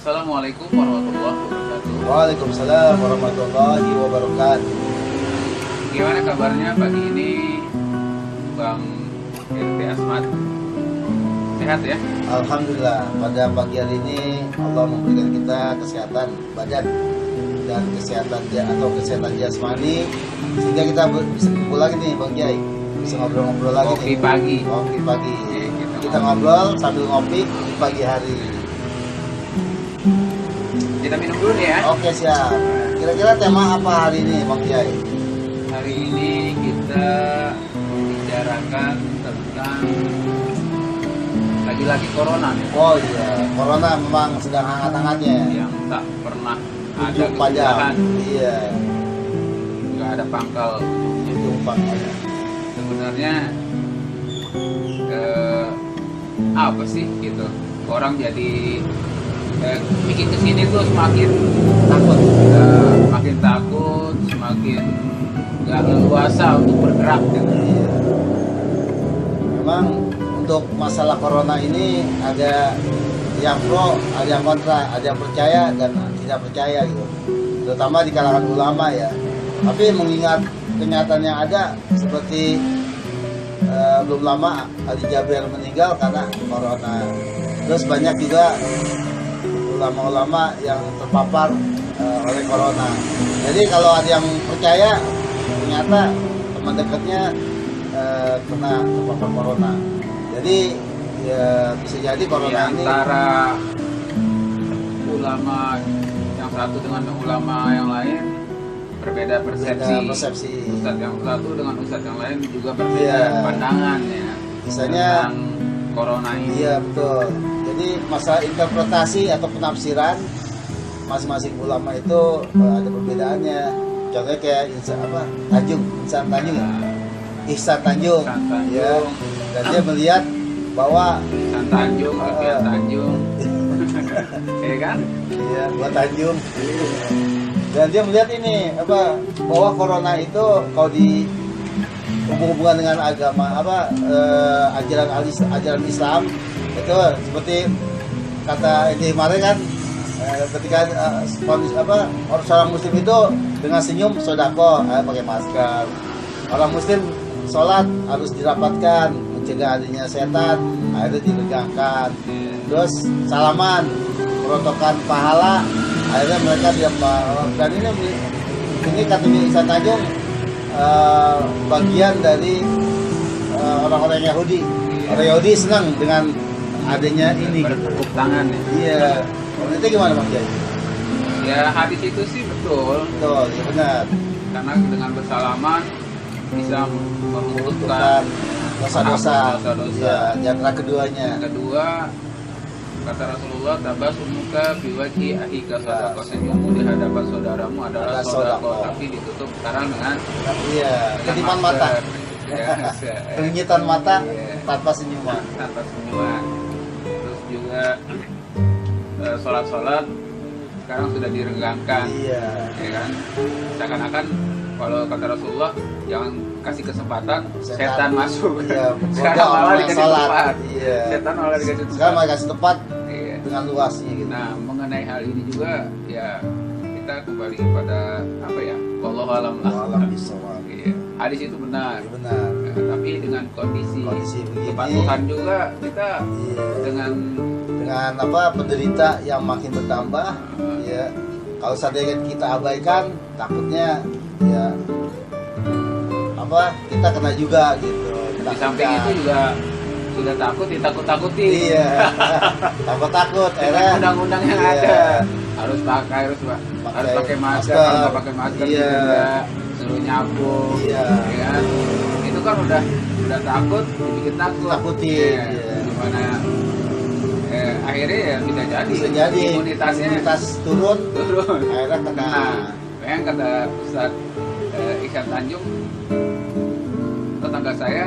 Assalamualaikum warahmatullahi wabarakatuh. Waalaikumsalam warahmatullahi wabarakatuh. Gimana kabarnya pagi ini, Bang RT Asmat? Sehat ya? Alhamdulillah, pada pagi hari ini Allah memberikan kita kesehatan badan dan kesehatan kesehatan jasmani, sehingga kita bisa kumpul lagi nih Bang Jai, bisa ngobrol-ngobrol lagi Kopi nih. pagi. Kopi pagi. Iya, Kita ngobrol sambil ngopi di pagi hari. Kita minum dulu nih ya. Oke, siap. Kira-kira tema apa hari ini Bang Jai? Hari ini kita membicarakan tentang lagi-lagi corona nih, Oh iya, corona memang sedang hangat-hangatnya. yang tak pernah ada Ujung panjang. kesudahan, Iya, nggak ada pangkal. ujung panjang. Sebenarnya apa sih gitu? Orang jadi bikin kesini tuh semakin Takut. makin takut, semakin nggak leluasa untuk bergerak gitu. Iya. Memang untuk masalah corona ini ada yang pro, ada yang kontra, ada yang percaya dan tidak percaya gitu. Terutama di kalangan ulama ya. Tapi mengingat kenyataan yang ada seperti belum lama Ali Jabir meninggal karena corona. Terus banyak juga ulama-ulama yang terpapar oleh corona. Jadi kalau ada yang percaya ternyata teman dekatnya kena terpapar corona. Jadi ya bisa jadi Di corona ini antara ulama yang satu dengan ulama yang lain berbeda persepsi. beda persepsi. Ustadz yang satu dengan ustadz yang lain juga berbeda Iya. pandangan ya Misalnya tentang corona ini. iya betul. Jadi masalah interpretasi atau penafsiran masing-masing ulama itu ada perbedaannya. Contohnya kayak Ihsan Tanjung ya. Ihsan Tanjung. Ihsan Tanjung. Ya. Dan dia melihat bahwa Ihsan Tanjung, Alfian Tanjung, ya kan? iya buat Tanjung. Dan dia melihat ini bahwa corona itu kalau di hubungan dengan agama ajaran Islam itu seperti kata ini kemarin kan ketika seorang muslim itu dengan senyum sodako pakai masker, orang muslim sholat harus dirapatkan mencegah adanya setan, akhirnya diregangkan, terus salaman merontokkan pahala, akhirnya mereka diam. Dan ini katanya Ihsan Tanjung bagian dari orang-orang Yahudi. Orang Yahudi senang dengan adanya ini. Bertepuk tangan ya. Iya. Kalau itu gimana Bang Jai? Ya hadis itu sih betul, Betul, ya benar. karena dengan bersalaman bisa Menguntungkan menguntungkan dosa-dosa. dosa-dosa. Iya, di antara keduanya. Yang kedua, kata Rasulullah, tabasumuka biwaji ahika sodako, senyummu di hadapan saudaramu adalah Adalah sodako, sodako. tapi ditutup sekarang dengan Iya, kedipan mata. Kelinyitan mata Iya. tanpa senyuman. Tanpa senyuman. Terus juga sholat-sholat sekarang sudah direnggangkan, Iya. ya kan? Seakan-akan kalau kata Rasulullah, jangan kasih kesempatan setan masuk. Iya, Sekarang bodoh malah orang dikasih sholat. tempat. Iya. Setan malah dikasih Sekarang tempat. mereka kasih tempat Iya. dengan luasnya gitu. Nah, mengenai hal ini juga ya kita kembali kepada apa ya? Wallahu alam lah. Alam bisawab. Iya. Hadis itu benar. Iya, benar. Tapi dengan kondisi Begini. kepatuhan juga kita Iya. dengan Dengan penderita yang makin bertambah, ya. Kalau seandainya kita abaikan, takutnya ya kita kena juga gitu. di samping itu juga sudah takut ditakut-takuti. Iya. Takut-takut. Dengan undang-undang yang Iya. ada harus pakai pakai masker, kalau nggak pakai masker Iya. juga suruh nyapu. Iya. Ya kan? Itu kan udah takut dibikin takut. Takutin. Ya, Iya. Gimana akhirnya ya Bisa jadi imunitasnya imunitas turun, turun. akhirnya kena. Yang kata Ustaz Ihsan Tanjung, tetangga saya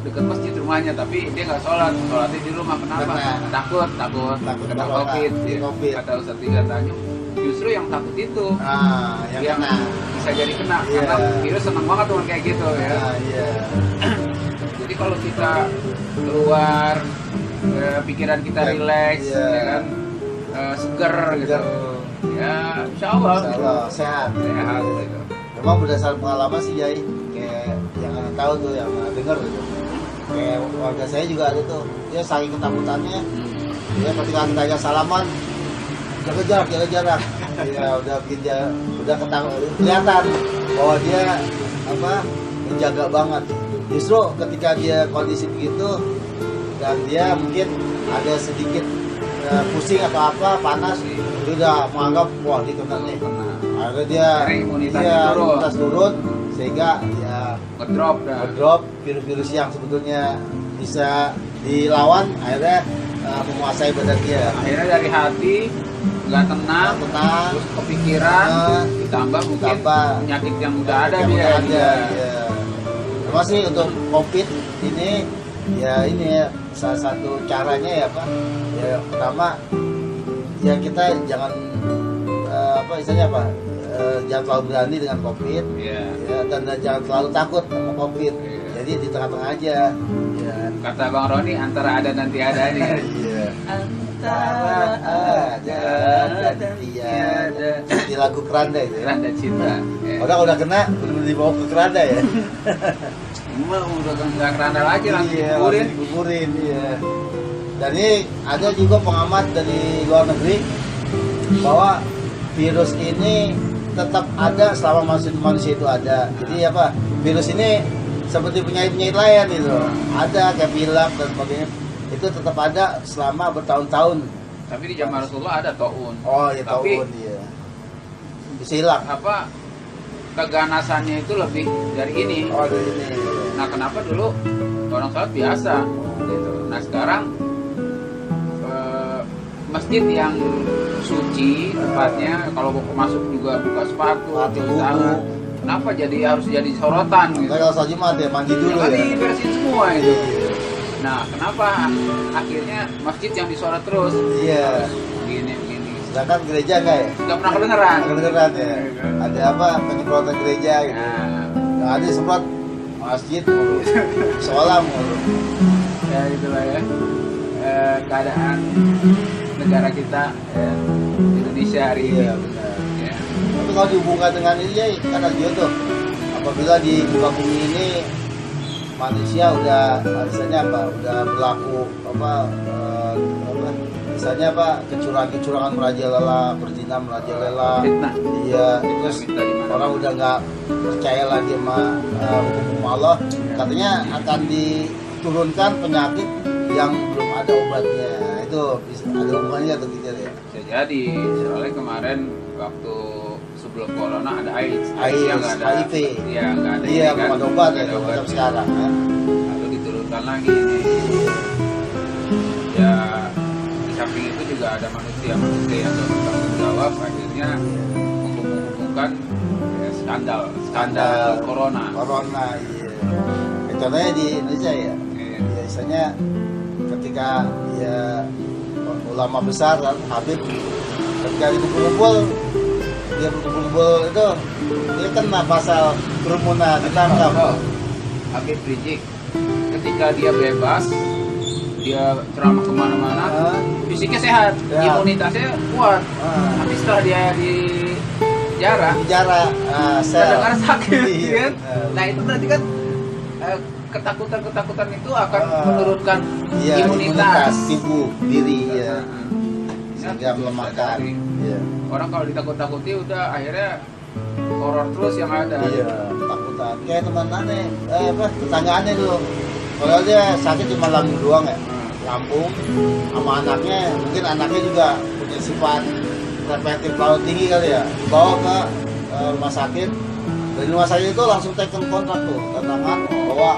dekat masjid rumahnya, tapi dia nggak sholatnya di rumah. Kenapa? Karena Takut kena corona, COVID. Ya. COVID. Kata Ustaz Ihsan Tanjung, justru yang takut itu Yang kena. bisa jadi kena. Iya. Karena virus senang banget tuh kayak gitu ya. Iya. Jadi kalau kita keluar pikiran kita Iya. rileks, Iya. ya kan, seger gitu. Segar. Ya, insya Allah. Insya Allah sehat. Sehat gitu. Memang berdasarkan pengalaman sih Jai, kayak yang anak tahu tuh, yang anak dengar gitu. Kayak warga saya juga ada tuh, dia saking ketakutannya, dia ketika kita ajak salaman, jaga jarak. Ya udah udah kelihatan bahwa dia apa menjaga banget. Justru ketika dia kondisi begitu dan dia mungkin ada sedikit pusing atau apa panas, dia udah menganggap wah dia kena nih. Akhirnya dia imunitas turun sehingga ya ngedrop virus-virus yang sebetulnya bisa dilawan akhirnya menguasai badan dia. Akhirnya dari hati nggak tenang, terus kepikiran, ditambah mungkin penyakit yang udah ada dia. Ya. Terima kasih untuk COVID ini ya ini salah satu caranya ya Pak. Ya pertama ya kita jangan apa istilahnya apa jangan terlalu berani dengan COVID ya, dan jangan terlalu takut sama COVID. Jadi di tengah-tengah aja. Ya. Kata Bang Roni antara ada dan tiada nih. Iya. Antara ada dan tiada. Di lagu Keranda itu. Keranda Cinta. Udah kena benar-benar dibawa ke Keranda ya. Emang udah nggak Keranda lagi langsung dikuburin. Iya. Dan ini ada juga pengamat dari luar negeri bahwa virus ini tetap ada selama manusia itu ada. Jadi apa? Virus ini seperti penyakit lain gitu. Ada kayak pilek dan sebagainya. Itu tetap ada selama bertahun-tahun. Tapi di zaman Rasulullah ada taun. Oh iya taun iya. Bisa hilang. Apa keganasannya itu lebih dari ini. Oh dari ini. Nah kenapa dulu orang sholat biasa gitu. Nah sekarang masjid yang suci tempatnya kalau mau masuk juga buka sepatu, tangan. Kenapa harus jadi sorotan gitu? Kalau sholat Jumat ya mandi dulu ya. Dibersihin semua itu. Nah, kenapa akhirnya masjid yang disorot terus? Iya. Begini. Sedangkan gereja enggak ya? Enggak pernah kedengeran. Kedengeran ya. Ada apa penyemprotan gereja gitu. Nah, ada semprot masjid mulu. Sekolah mulu. Ya itulah ya. Keadaan negara kita Indonesia hari ini. Iya benar. Ya. Tapi kalau dihubungkan dengan ini ya kan ada juga tuh. Apabila di muka bumi ini manusia udah misalnya apa udah berlaku apa misalnya apa kecurangan merajalela, berzina merajalela, iya terus orang udah nggak percaya lagi sama hukum Allah, katanya akan diturunkan penyakit yang belum ada obatnya. Itu ada hubungannya atau tidak ya? Bisa jadi, soalnya kemarin waktu sebelum corona ada AIDS yang nggak ada HIV. Ya nggak ada. Iya, belum ada obat ya, obat sekarang kan. Lalu diturunkan lagi ini. Ya di samping itu juga ada manusia yang bertanggung jawab akhirnya menghubungkan ya, skandal corona. Iya. Contohnya di Indonesia ya. Biasanya ketika ya ulama besar Habib ketika dikumpul dia berkumpul itu dia kena pasal kerumunan ditangkap. Habib Rizik ketika dia bebas dia ceramah kemana-mana fisiknya sehat, imunitasnya kuat. Tapi setelah dia di penjara dengar sakit kan? Nah itu berarti kan ketakutan itu akan menurunkan imunitas tubuh diri ya. Sehingga melemahkan. Orang kalau ditakut-takuti udah akhirnya horor terus yang ada. Iya, takutan. Kayak teman aneh, tetanggaannya dulu. Kalau dia sakit cuma lambung doang ya, lambung sama anaknya, mungkin anaknya juga punya sifat preventif terlalu tinggi kali ya, dibawa ke rumah sakit. Dari rumah sakit itu langsung taken kontrak tuh, tantangan bahwa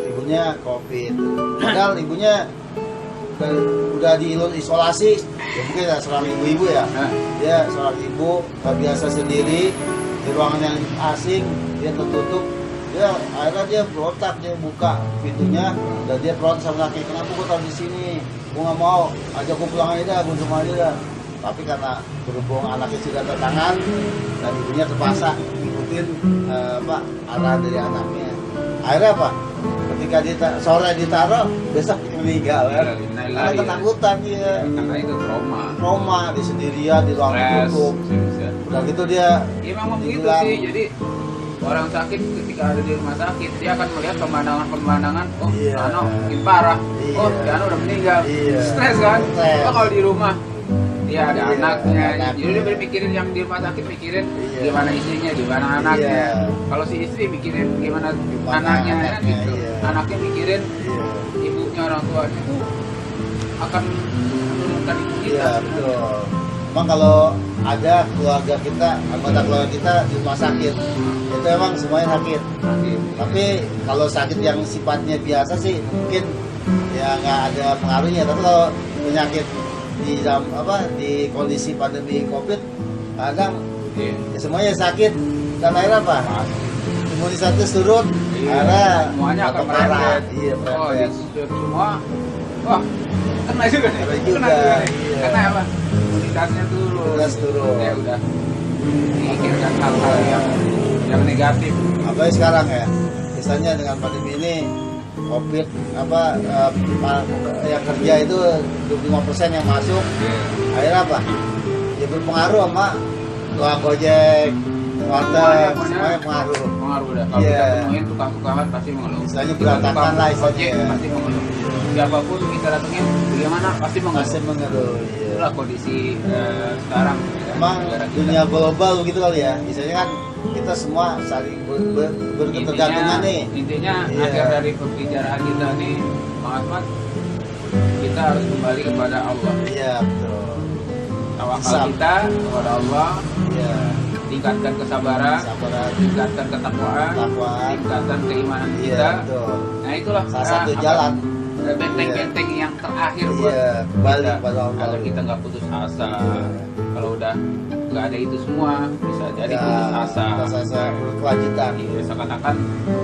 ibunya COVID. Padahal ibunya udah diisolasi, ya mungkin ya seorang ibu-ibu ya, dia seorang ibu gak biasa sendiri di ruangan yang asing, dia tertutup. Dia akhirnya dia berontak, dia buka pintunya dan dia protes sama laki, kenapa gue taruh di sini, gue nggak mau, ajak gue pulang aja dah, gue cuma aja dah. Tapi karena berhubung anaknya sudah tertangan dan ibunya terpaksa ikutin arahan dari anaknya. Akhirnya apa? Ketika sore ditaruh, besok meninggal kan? karena lari, ketakutan dia. ya, karena itu Trauma di sendirian di ruang stres, tertutup. bisa. Udah gitu dia Ya memang begitu hilang. sih, jadi orang sakit ketika ada di rumah sakit dia akan melihat pemandangan-pemandangan, oh Iya. Ano makin parah, oh Iya. Ano udah meninggal, Iya. stres kan? Stres. Oh kalau di rumah dia ada Iya, anaknya, anaknya. jadi dia mikirin yang di rumah sakit mikirin Iya. gimana istrinya, gimana anaknya. Iya. Kalau si istri mikirin gimana Gimana anaknya, kan anaknya, gitu. iya. Anaknya mikirin Iya. ibunya, orang tuanya itu akan menurunkan imunitas. Iya betul. Emang kalau ada keluarga kita, anggota keluarga kita di rumah sakit, itu emang semuanya sakit. Sakit. Tapi kalau sakit yang sifatnya biasa sih mungkin ya nggak ada pengaruhnya. Tapi kalau penyakit di dalam di kondisi pandemi COVID, kadang Iya. ya semuanya sakit dan akhirnya apa? Imunitas turun, Iya. akhirnya Semuanya akan atau parah. merembet. Iya Oh, merembet. di semua. Wah, kena juga nih. Kena Kena juga, nih. iya. Karena apa? Imunitasnya turun. Imunitas turun. Ya udah. Mikirkan hal-hal yang negatif. Apalagi sekarang ya, misalnya dengan pandemi ini COVID yang kerja itu 25% yang masuk, akhirnya apa? Ya berpengaruh sama tukang gojek, warteg, semuanya pengaruh. Pengaruh dah. Kalau Iya. kita temuin tukang-tukangan pasti mengeluh. Istilahnya Kita berantakan tukang lah istilahnya. ojek pasti mengeluh. Siapapun kita datengin, bagaimana pasti mengeluh. Masih mengeluh. Iya. Itulah kondisi sekarang. Emang negara kita. dunia global begitu kali ya. Misalnya kan kita semua saling berketergantungan nih. Intinya Iya. akhir dari pembicaraan kita nih, Bang Asmat, kita harus kembali kepada Allah. Iya betul. Tawakal Hisab. kita kepada Allah, Iya. tingkatkan kesabaran, Sabaran, tingkatkan ketakwaan, takwaan. tingkatkan keimanan Iya kita. betul. Nah itulah Salah satu akan jalan. ada benteng-benteng yang terakhir buat Iya, kembali kita, kepada Allah. agar kita nggak putus asa. Iya. Kalau udah nggak ada itu semua, bisa jadi Ya, putus asa. putus asa, kelanjutan. Iya, seakan-akan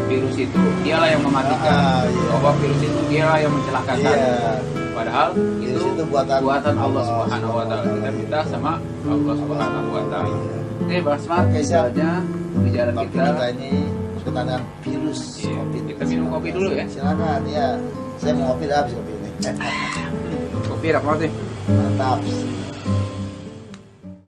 virus itu dialah yang mematikan, Iya. bahwa virus itu dialah yang mencelakakan. Iya. Padahal Virus itu itu buatan Allah Allah Subhanahu Wa Taala. Kita minta sama Allah Subhanahu Wa Taala. Iya. Oke, Bang Smart, Oke, siap. aja pembicaraan Tapi kita. kita ini ketahanan virus Iya, COVID. kita minum kopi dulu ya. Silakan ya. Saya mau kopi dah habis kopi ini. Kopi enak banget nih. Mantap.